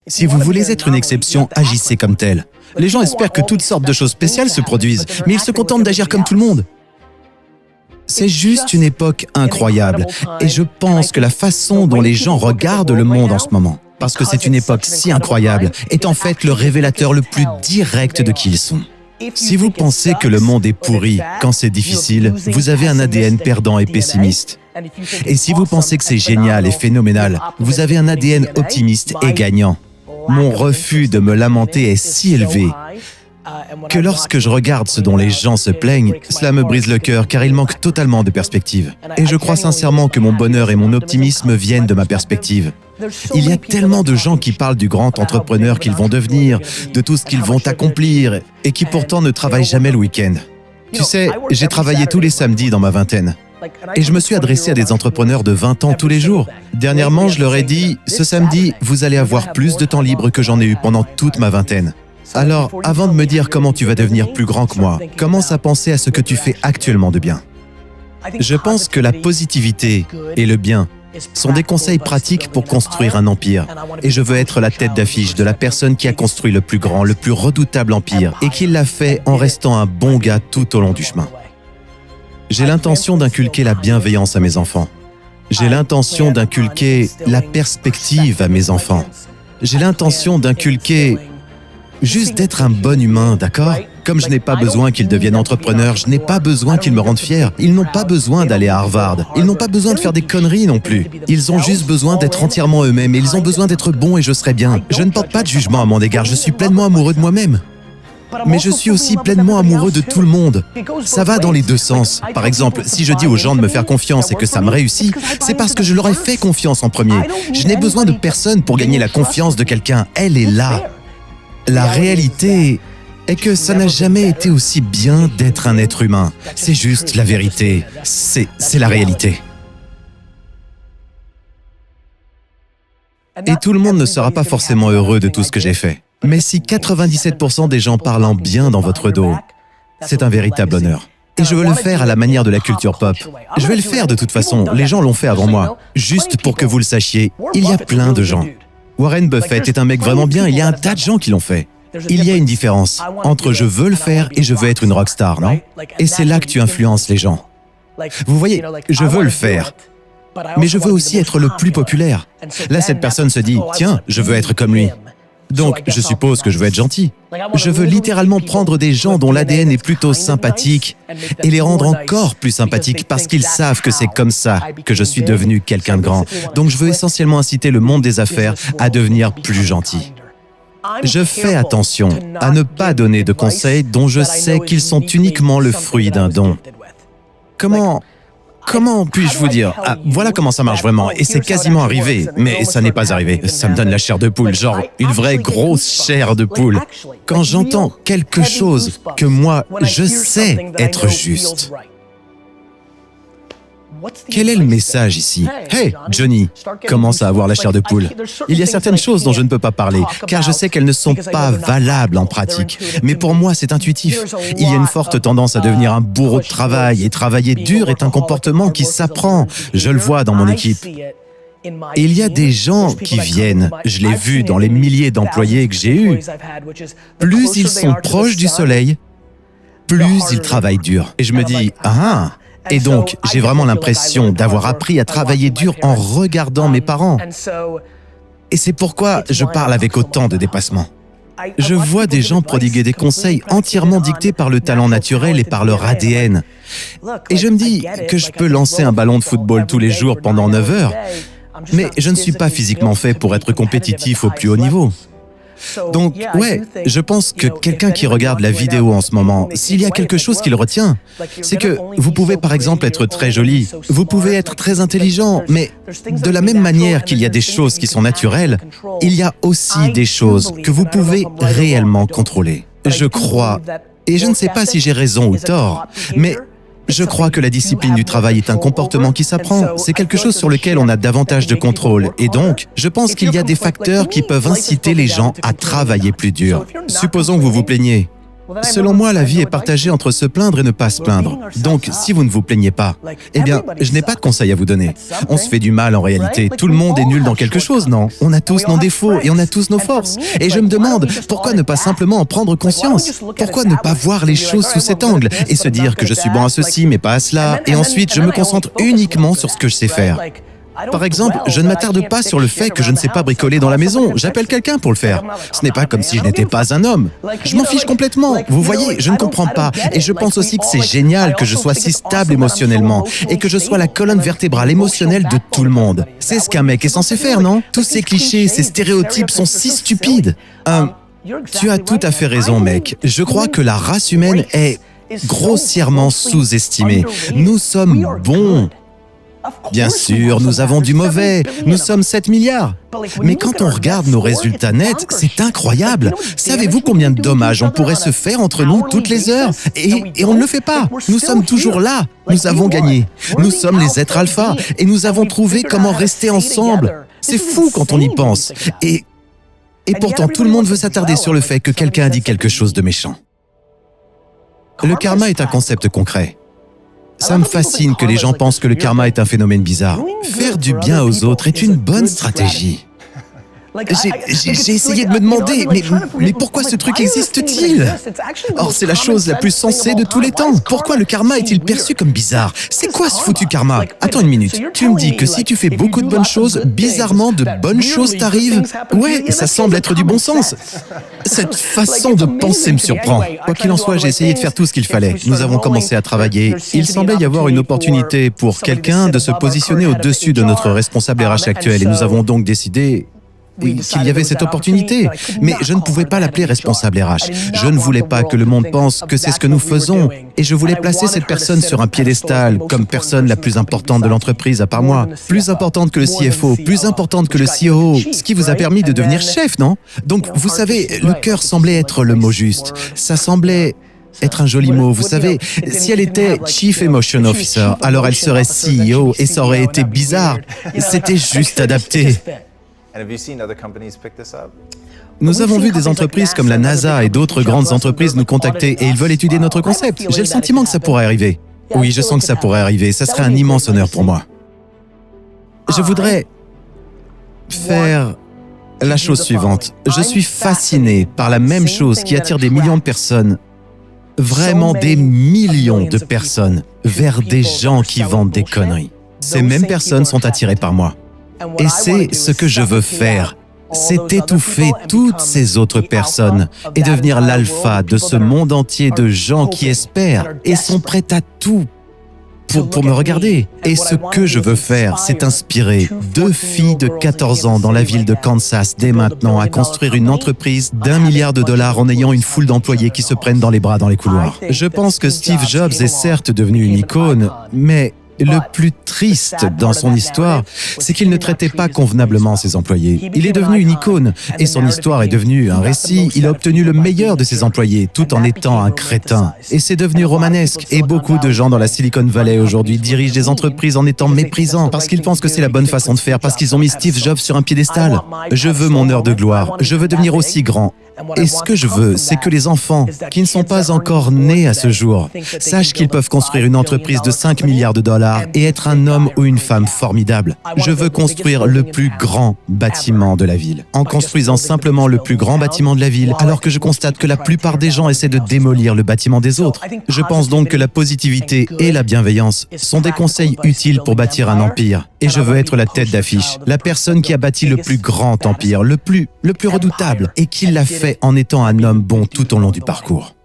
Si vous voulez être une exception, agissez comme tel. Les gens espèrent que toutes sortes de choses spéciales se produisent, mais ils se contentent d'agir comme tout le monde. C'est juste une époque incroyable, et je pense que la façon dont les gens regardent le monde en ce moment, parce que c'est une époque si incroyable, est en fait le révélateur le plus direct de qui ils sont. Si vous pensez que le monde est pourri quand c'est difficile, vous avez un ADN perdant et pessimiste. Et si vous pensez que c'est génial et phénoménal, vous avez un ADN optimiste et gagnant. Mon refus de me lamenter est si élevé que lorsque je regarde ce dont les gens se plaignent, cela me brise le cœur car il manque totalement de perspective. Et je crois sincèrement que mon bonheur et mon optimisme viennent de ma perspective. Il y a tellement de gens qui parlent du grand entrepreneur qu'ils vont devenir, de tout ce qu'ils vont accomplir, et qui pourtant ne travaillent jamais le week-end. Tu sais, j'ai travaillé tous les samedis dans ma vingtaine. Et je me suis adressé à des entrepreneurs de 20 ans tous les jours. Dernièrement, je leur ai dit, ce samedi, vous allez avoir plus de temps libre que j'en ai eu pendant toute ma vingtaine. Alors, avant de me dire comment tu vas devenir plus grand que moi, commence à penser à ce que tu fais actuellement de bien. Je pense que la positivité et le bien sont des conseils pratiques pour construire un empire. Et je veux être la tête d'affiche de la personne qui a construit le plus grand, le plus redoutable empire et qui l'a fait en restant un bon gars tout au long du chemin. J'ai l'intention d'inculquer la bienveillance à mes enfants. J'ai l'intention d'inculquer la perspective à mes enfants. J'ai l'intention d'inculquer juste d'être un bon humain, d'accord? Comme je n'ai pas besoin qu'ils deviennent entrepreneurs, je n'ai pas besoin qu'ils me rendent fier. Ils n'ont pas besoin d'aller à Harvard. Ils n'ont pas besoin de faire des conneries non plus. Ils ont juste besoin d'être entièrement eux-mêmes et ils ont besoin d'être bons et je serai bien. Je ne porte pas de jugement à mon égard, je suis pleinement amoureux de moi-même. Mais je suis aussi pleinement amoureux de tout le monde. Ça va dans les deux sens. Par exemple, si je dis aux gens de me faire confiance et que ça me réussit, c'est parce que je leur ai fait confiance en premier. Je n'ai besoin de personne pour gagner la confiance de quelqu'un. Elle est là. La réalité est que ça n'a jamais été aussi bien d'être un être humain. C'est juste la vérité. C'est la réalité. Et tout le monde ne sera pas forcément heureux de tout ce que j'ai fait. Mais si 97% des gens parlent en bien dans votre dos, c'est un véritable honneur. Et je veux le faire à la manière de la culture pop. Je vais le faire de toute façon, les gens l'ont fait avant moi. Juste pour que vous le sachiez, il y a plein de gens. Warren Buffett est un mec vraiment bien, il y a un tas de gens qui l'ont fait. Il y a une différence entre je veux le faire et je veux être une rockstar, non? Et c'est là que tu influences les gens. Vous voyez, je veux le faire, mais je veux aussi être le plus populaire. Là, cette personne se dit, tiens, je veux être comme lui. Donc, je suppose que je veux être gentil. Je veux littéralement prendre des gens dont l'ADN est plutôt sympathique et les rendre encore plus sympathiques parce qu'ils savent que c'est comme ça que je suis devenu quelqu'un de grand. Donc, je veux essentiellement inciter le monde des affaires à devenir plus gentil. Je fais attention à ne pas donner de conseils dont je sais qu'ils sont uniquement le fruit d'un don. Comment puis-je vous dire? Voilà comment ça marche vraiment, et c'est quasiment arrivé, mais ça n'est pas arrivé. Ça me donne la chair de poule, genre une vraie grosse chair de poule. Quand j'entends quelque chose que moi, je sais être juste. Quel est le message ici? Hey, Johnny, commence à avoir la chair de poule. Il y a certaines choses dont je ne peux pas parler, car je sais qu'elles ne sont pas valables en pratique. Mais pour moi, c'est intuitif. Il y a une forte tendance à devenir un bourreau de travail, et travailler dur est un comportement qui s'apprend. Je le vois dans mon équipe. Et il y a des gens qui viennent, je l'ai vu dans les milliers d'employés que j'ai eus, plus ils sont proches du soleil, plus ils travaillent dur. Et je me dis, Et donc, j'ai vraiment l'impression d'avoir appris à travailler dur en regardant mes parents. Et c'est pourquoi je parle avec autant de dépassement. Je vois des gens prodiguer des conseils entièrement dictés par le talent naturel et par leur ADN. Et je me dis que je peux lancer un ballon de football tous les jours pendant 9 heures, mais je ne suis pas physiquement fait pour être compétitif au plus haut niveau. Donc, ouais, je pense que quelqu'un qui regarde la vidéo en ce moment, s'il y a quelque chose qui le retient, c'est que vous pouvez par exemple être très joli, vous pouvez être très intelligent, mais de la même manière qu'il y a des choses qui sont naturelles, il y a aussi des choses que vous pouvez réellement contrôler. Je crois, et je ne sais pas si j'ai raison ou tort, mais je crois que la discipline du travail est un comportement qui s'apprend. C'est quelque chose sur lequel on a davantage de contrôle. Et donc, je pense qu'il y a des facteurs qui peuvent inciter les gens à travailler plus dur. Supposons que vous vous plaignez. Selon moi, la vie est partagée entre se plaindre et ne pas se plaindre. Donc, si vous ne vous plaignez pas, eh bien, je n'ai pas de conseil à vous donner. On se fait du mal en réalité. Tout le monde est nul dans quelque chose, non? On a tous nos défauts et on a tous nos forces. Et je me demande, pourquoi ne pas simplement en prendre conscience? Pourquoi ne pas voir les choses sous cet angle et se dire que je suis bon à ceci, mais pas à cela, et ensuite je me concentre uniquement sur ce que je sais faire? Par exemple, je ne m'attarde pas sur le fait que je ne sais pas bricoler dans la maison. J'appelle quelqu'un pour le faire. Ce n'est pas comme si je n'étais pas un homme. Je m'en fiche complètement. Vous voyez, je ne comprends pas. Et je pense aussi que c'est génial que je sois si stable émotionnellement et que je sois la colonne vertébrale émotionnelle de tout le monde. C'est ce qu'un mec est censé faire, non? Tous ces clichés, ces stéréotypes sont si stupides. Tu as tout à fait raison, mec. Je crois que la race humaine est grossièrement sous-estimée. Nous sommes bons. Bien sûr, nous avons du mauvais, nous sommes 7 milliards. Mais quand on regarde nos résultats nets, c'est incroyable. Savez-vous combien de dommages on pourrait se faire entre nous toutes les heures? Et on ne le fait pas. Nous sommes toujours là. Nous avons gagné. Nous sommes les êtres alpha et nous avons trouvé comment rester ensemble. C'est fou quand on y pense. Et pourtant, tout le monde veut s'attarder sur le fait que quelqu'un a dit quelque chose de méchant. Le karma est un concept concret. Ça me fascine que les gens pensent que le karma est un phénomène bizarre. Faire du bien aux autres est une bonne stratégie. J'ai essayé de me demander, mais pourquoi ce truc existe-t-il? Or, c'est la chose la plus sensée de tous les temps. Pourquoi le karma est-il perçu comme bizarre? C'est quoi ce foutu karma? Attends une minute, tu me dis que si tu fais beaucoup de bonnes choses, bizarrement de bonnes choses t'arrivent? Ouais, ça semble être du bon sens. Cette façon de penser me surprend. Quoi qu'il en soit, j'ai essayé de faire tout ce qu'il fallait. Nous avons commencé à travailler. Il semblait y avoir une opportunité pour quelqu'un de se positionner au-dessus de notre responsable RH actuel et nous avons donc décidé qu'il y avait cette opportunité. Mais je ne pouvais pas l'appeler responsable RH. Je ne voulais pas que le monde pense que c'est ce que nous faisons. Et je voulais placer cette personne sur un piédestal, comme personne la plus importante de l'entreprise à part moi. Plus importante que le CFO, plus importante que le COO. Ce qui vous a permis de devenir chef, non? Donc, vous savez, le cœur semblait être le mot juste. Ça semblait être un joli mot, vous savez. Si elle était Chief Emotion Officer, alors elle serait CEO et ça aurait été bizarre. C'était juste adapté. Nous avons vu des entreprises comme la NASA et d'autres grandes entreprises nous contacter et ils veulent étudier notre concept. J'ai le sentiment que ça pourrait arriver. Oui, je sens que ça pourrait arriver. Ça serait un immense honneur pour moi. Je voudrais faire la chose suivante. Je suis fasciné par la même chose qui attire des millions de personnes, vraiment des millions de personnes, vers des gens qui vendent des conneries. Ces mêmes personnes sont attirées par moi. Et c'est ce que je veux faire, c'est étouffer toutes ces autres personnes et devenir l'alpha de ce monde entier de gens qui espèrent et sont prêts à tout pour me regarder. Et ce que je veux faire, c'est inspirer 2 filles de 14 ans dans la ville de Kansas dès maintenant à construire une entreprise d'1 milliard de dollars en ayant une foule d'employés qui se prennent dans les bras dans les couloirs. Je pense que Steve Jobs est certes devenu une icône, mais le plus triste dans son histoire, c'est qu'il ne traitait pas convenablement ses employés. Il est devenu une icône et son histoire est devenue un récit. Il a obtenu le meilleur de ses employés tout en étant un crétin. Et c'est devenu romanesque. Et beaucoup de gens dans la Silicon Valley aujourd'hui dirigent des entreprises en étant méprisants parce qu'ils pensent que c'est la bonne façon de faire, parce qu'ils ont mis Steve Jobs sur un piédestal. Je veux mon heure de gloire. Je veux devenir aussi grand. Et ce que je veux, c'est que les enfants qui ne sont pas encore nés à ce jour sachent qu'ils peuvent construire une entreprise de 5 milliards de dollars et être un homme ou une femme formidable. Je veux construire le plus grand bâtiment de la ville. En construisant simplement le plus grand bâtiment de la ville, alors que je constate que la plupart des gens essaient de démolir le bâtiment des autres. Je pense donc que la positivité et la bienveillance sont des conseils utiles pour bâtir un empire. Et je veux être la tête d'affiche, la personne qui a bâti le plus grand empire, le plus redoutable, et qui l'a fait en étant un homme bon tout au long du parcours.